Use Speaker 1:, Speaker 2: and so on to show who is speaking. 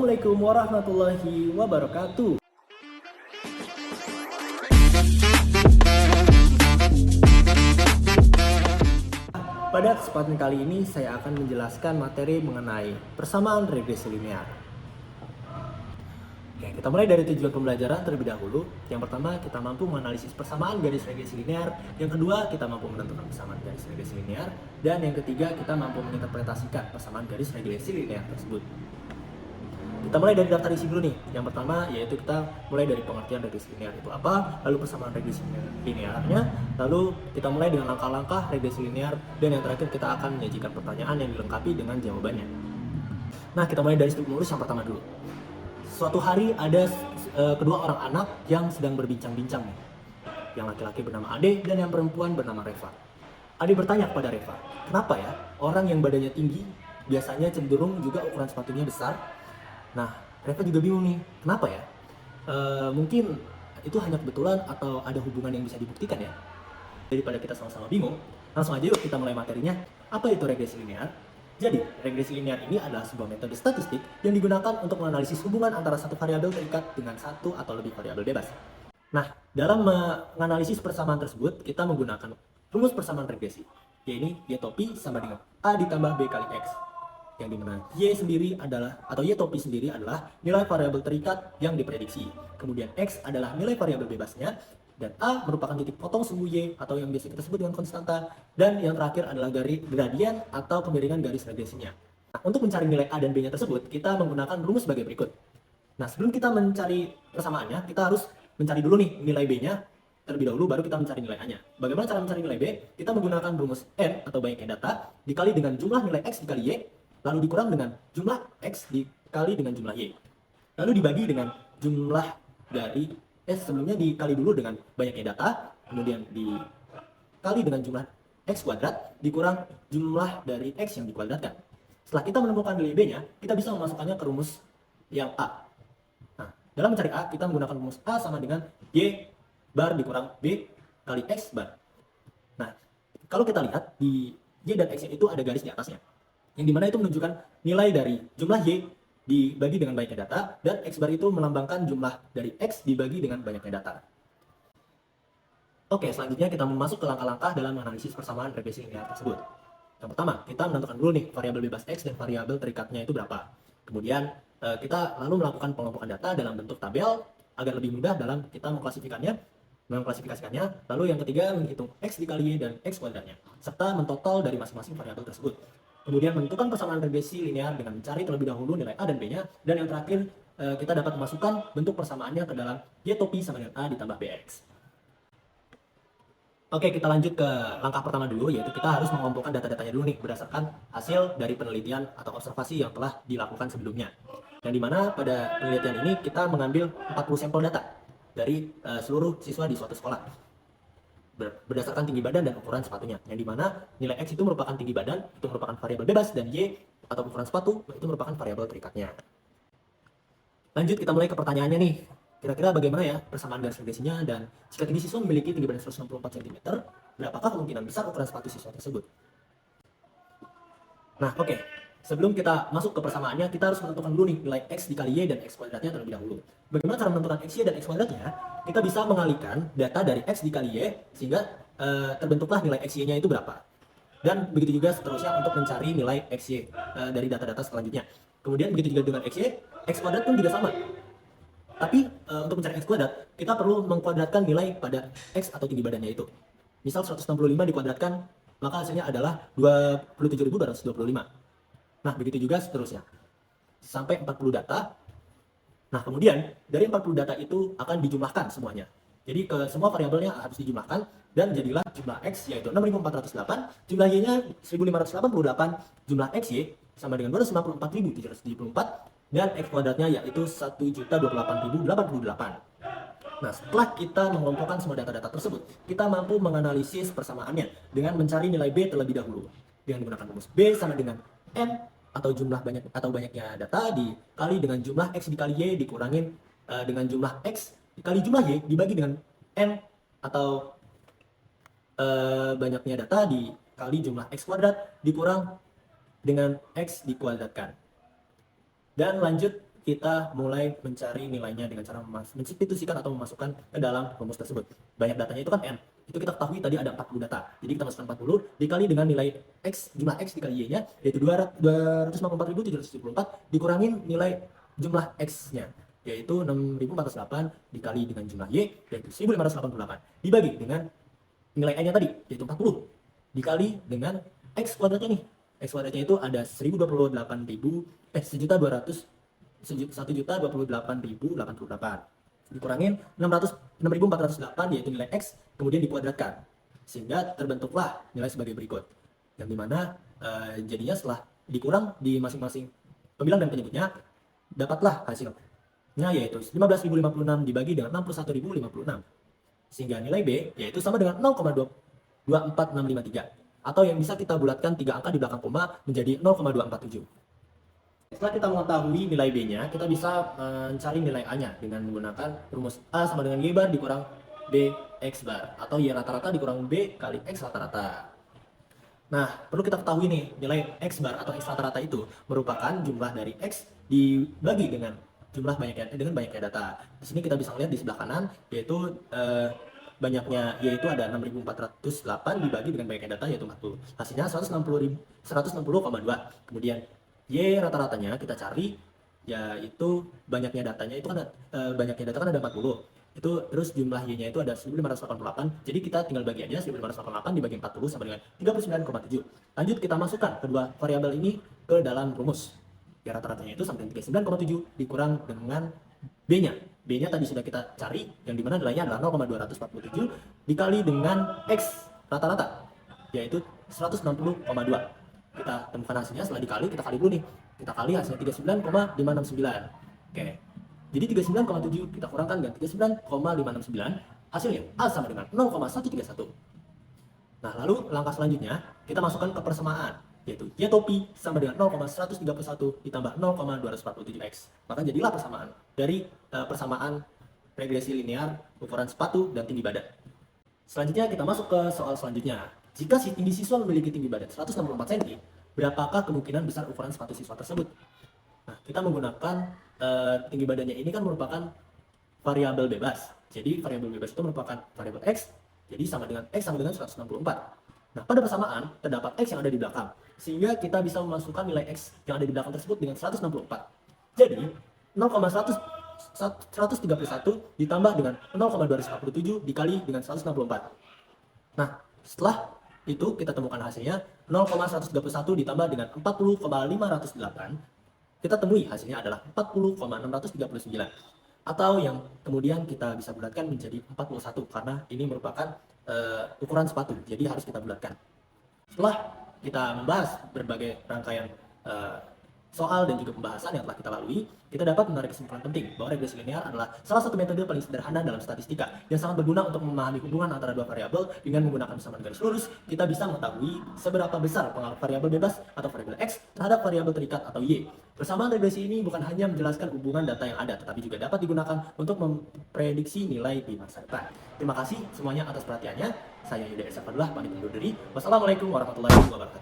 Speaker 1: Assalamualaikum warahmatullahi wabarakatuh. Pada kesempatan kali ini saya akan menjelaskan materi mengenai persamaan regresi linear. Oke, kita mulai dari tujuan pembelajaran terlebih dahulu. Yang pertama, kita mampu menganalisis persamaan garis regresi linear. Yang kedua, kita mampu menentukan persamaan garis regresi linear. Dan yang ketiga, kita mampu menginterpretasikan persamaan garis regresi linear tersebut. Kita mulai dari daftar isi dulu nih. Yang pertama yaitu kita mulai dari pengertian regresi linear itu apa, lalu persamaan regresi linearnya, lalu kita mulai dengan langkah-langkah regresi linear, dan yang terakhir kita akan menyajikan pertanyaan yang dilengkapi dengan jawabannya. Nah, kita mulai dari studi penulis yang pertama dulu. Suatu hari ada kedua orang anak yang sedang berbincang-bincang nih. Yang laki-laki bernama Ade dan yang perempuan bernama Reva. Ade bertanya kepada Reva, kenapa ya orang yang badannya tinggi biasanya cenderung juga ukuran sepatunya besar? Nah, Reva juga bingung nih, kenapa ya? Mungkin itu hanya kebetulan atau ada hubungan yang bisa dibuktikan ya? Daripada kita sama-sama bingung, langsung aja yuk kita mulai materinya. Apa itu regresi linear? Jadi, regresi linear ini adalah sebuah metode statistik yang digunakan untuk menganalisis hubungan antara satu variabel terikat dengan satu atau lebih variabel bebas. Nah, dalam menganalisis persamaan tersebut, kita menggunakan rumus persamaan regresi, yaitu Y topi sama dengan A ditambah B kali X. Yang dimana Y sendiri adalah, atau Y topi sendiri adalah nilai variabel terikat yang diprediksi. Kemudian X adalah nilai variabel bebasnya, dan A merupakan titik potong sumbu Y atau yang biasa kita sebut dengan konstanta, dan yang terakhir adalah gradien atau kemiringan garis regresinya. Nah, untuk mencari nilai A dan B-nya tersebut, kita menggunakan rumus sebagai berikut. Nah, sebelum kita mencari persamaannya, kita harus mencari dulu nih nilai B-nya terlebih dahulu, baru kita mencari nilai A-nya. Bagaimana cara mencari nilai B? Kita menggunakan rumus N atau banyaknya data dikali dengan jumlah nilai X dikali Y, lalu dikurang dengan jumlah X dikali dengan jumlah Y. Lalu dibagi dengan jumlah dari sebelumnya dikali dulu dengan banyaknya data, kemudian dikali dengan jumlah X kuadrat, dikurang jumlah dari X yang dikuadratkan. Setelah kita menemukan nilai B-nya, kita bisa memasukkannya ke rumus yang A. Nah, dalam mencari A, kita menggunakan rumus A sama dengan Y bar dikurang B kali X bar. Nah, kalau kita lihat di Y dan X itu ada garis di atasnya, yang dimana itu menunjukkan nilai dari jumlah Y dibagi dengan banyaknya data, dan X bar itu melambangkan jumlah dari X dibagi dengan banyaknya data. Oke, selanjutnya kita masuk ke langkah-langkah dalam menganalisis persamaan regresi linear tersebut. Yang pertama, kita menentukan dulu nih variabel bebas X dan variabel terikatnya itu berapa. Kemudian kita lalu melakukan pengelompokan data dalam bentuk tabel agar lebih mudah dalam kita mengklasifikasikannya. Lalu yang ketiga, menghitung X dikali Y dan X kuadratnya, serta mentotal dari masing-masing variabel tersebut. Kemudian menentukan persamaan regresi linear dengan mencari terlebih dahulu nilai A dan B-nya, dan yang terakhir kita dapat memasukkan bentuk persamaannya ke dalam Y topi sama dengan A ditambah BX. Oke, kita lanjut ke langkah pertama dulu, yaitu kita harus mengumpulkan data-datanya dulu nih berdasarkan hasil dari penelitian atau observasi yang telah dilakukan sebelumnya. Yang dimana pada penelitian ini kita mengambil 40 sampel data dari seluruh siswa di suatu sekolah berdasarkan tinggi badan dan ukuran sepatunya, yang dimana nilai X itu merupakan tinggi badan, itu merupakan variabel bebas, dan Y atau ukuran sepatu itu merupakan variabel terikatnya. Lanjut, kita mulai ke pertanyaannya nih. Kira-kira bagaimana ya persamaan garis regresinya, dan jika tinggi siswa memiliki tinggi badan 164 cm, berapakah kemungkinan besar ukuran sepatu siswa tersebut? Nah, oke. Sebelum kita masuk ke persamaannya, kita harus menentukan dulu nih nilai X dikali Y dan X kuadratnya terlebih dahulu. Bagaimana cara menentukan X, Y, dan X kuadratnya? Kita bisa mengalihkan data dari X dikali Y, sehingga terbentuklah nilai X, Y-nya itu berapa. Dan begitu juga seterusnya untuk mencari nilai X, Y dari data-data selanjutnya. Kemudian begitu juga dengan X, Y, X kuadrat pun juga sama. Tapi untuk mencari X kuadrat, kita perlu mengkuadratkan nilai pada X atau tinggi badannya itu. Misal 165 dikuadratkan, maka hasilnya adalah 27.225. Nah, begitu juga seterusnya. Sampai 40 data. Nah, kemudian dari 40 data itu akan dijumlahkan semuanya. Jadi ke semua variabelnya harus dijumlahkan, dan jadilah jumlah X yaitu 6.408, jumlah Y-nya 1.588, jumlah XY sama dengan 254.774, dan X kuadratnya yaitu 1.028.088. Nah, setelah kita mengelompokkan semua data-data tersebut, kita mampu menganalisis persamaannya dengan mencari nilai B terlebih dahulu. Dengan menggunakan rumus B sama dengan N atau banyaknya data dikali dengan jumlah X dikali Y dikurangin dengan jumlah X dikali jumlah Y dibagi dengan N atau banyaknya data dikali jumlah X kuadrat dikurang dengan X dikuadratkan. Dan lanjut kita mulai mencari nilainya dengan cara mensubstitusikan atau memasukkan ke dalam rumus tersebut. Banyak datanya itu kan N. Itu kita ketahui tadi ada 40 data. Jadi kita masukkan 40 dikali dengan nilai X, jumlah X dikali Y-nya, yaitu 254.774 dikurangin nilai jumlah X-nya, yaitu 6.408 dikali dengan jumlah Y, yaitu 1.588. Dibagi dengan nilai N-nya tadi, yaitu 40. Dikali dengan X kuadratnya nih. X kuadratnya itu ada 1.028.088 dikurangin 6.408 yaitu nilai X, kemudian dikuadratkan sehingga terbentuklah nilai sebagai berikut, yang dimana jadinya setelah dikurang di masing-masing pembilang dan penyebutnya dapatlah hasilnya yaitu 15.056 dibagi dengan 61.056 sehingga nilai B yaitu sama dengan 0,24653 atau yang bisa kita bulatkan 3 angka di belakang koma menjadi 0,247. Setelah kita mengetahui nilai B-nya, kita bisa mencari nilai A-nya dengan menggunakan rumus A sama dengan Y bar dikurang B X bar atau Y rata-rata dikurang B kali X rata-rata. Nah, perlu kita ketahui nih, nilai X bar atau X rata-rata itu merupakan jumlah dari X dibagi dengan banyaknya data. Di sini kita bisa lihat di sebelah kanan yaitu banyaknya yaitu ada 6.408 dibagi dengan banyaknya data yaitu 40. Hasilnya 160,2. Kemudian Y rata-ratanya kita cari yaitu banyaknya datanya itu kan banyaknya data kan ada 40. Itu terus jumlah Y-nya itu ada 1.588. Jadi kita tinggal bagi aja 1.588 dibagi 40 sama dengan 39,7. Lanjut kita masukkan kedua variabel ini ke dalam rumus. Y rata-ratanya itu sama dengan 39,7 dikurang dengan B-nya. B-nya tadi sudah kita cari, yang dimana nilainya adalah 0,247 dikali dengan X rata-rata, yaitu 160,2. Kita temukan hasilnya setelah dikali, kita kali dulu nih. Kita kali hasilnya 39,569. Oke. Jadi 39,7 kita kurangkan dengan 39,569, hasilnya A sama dengan 0,131. Nah, lalu langkah selanjutnya, kita masukkan ke persamaan, yaitu Y topi sama dengan 0,131 ditambah 0,247X. Maka jadilah persamaan dari persamaan regresi linear ukuran sepatu dan tinggi badan. Selanjutnya kita masuk ke soal selanjutnya. Jika si tinggi siswa memiliki tinggi badan 164 cm, berapakah kemungkinan besar ukuran sepatu siswa tersebut? Nah, kita menggunakan tinggi badannya ini kan merupakan variabel bebas. Jadi variabel bebas itu merupakan variabel X, jadi sama dengan X sama dengan 164. Nah, pada persamaan terdapat X yang ada di belakang, sehingga kita bisa memasukkan nilai X yang ada di belakang tersebut dengan 164. Jadi 0,131 ditambah dengan 0,247 dikali dengan 164. Nah, setelah itu kita temukan hasilnya 0,131 ditambah dengan 40,508. Kita temui hasilnya adalah 40,639. Atau yang kemudian kita bisa bulatkan menjadi 41 karena ini merupakan ukuran sepatu, jadi harus kita bulatkan. Setelah kita membahas berbagai rangkaian soal dan juga pembahasan yang telah kita lalui, kita dapat menarik kesimpulan penting bahwa regresi linear adalah salah satu metode paling sederhana dalam statistika yang sangat berguna untuk memahami hubungan antara dua variabel. Dengan menggunakan persamaan garis lurus, kita bisa mengetahui seberapa besar pengaruh variabel bebas atau variabel X terhadap variabel terikat atau Y. Persamaan regresi ini bukan hanya menjelaskan hubungan data yang ada, tetapi juga dapat digunakan untuk memprediksi nilai di masa depan. Terima kasih semuanya atas perhatiannya. Saya Yuda Esafadullah, pamit undur diri. Wassalamualaikum warahmatullahi wabarakatuh.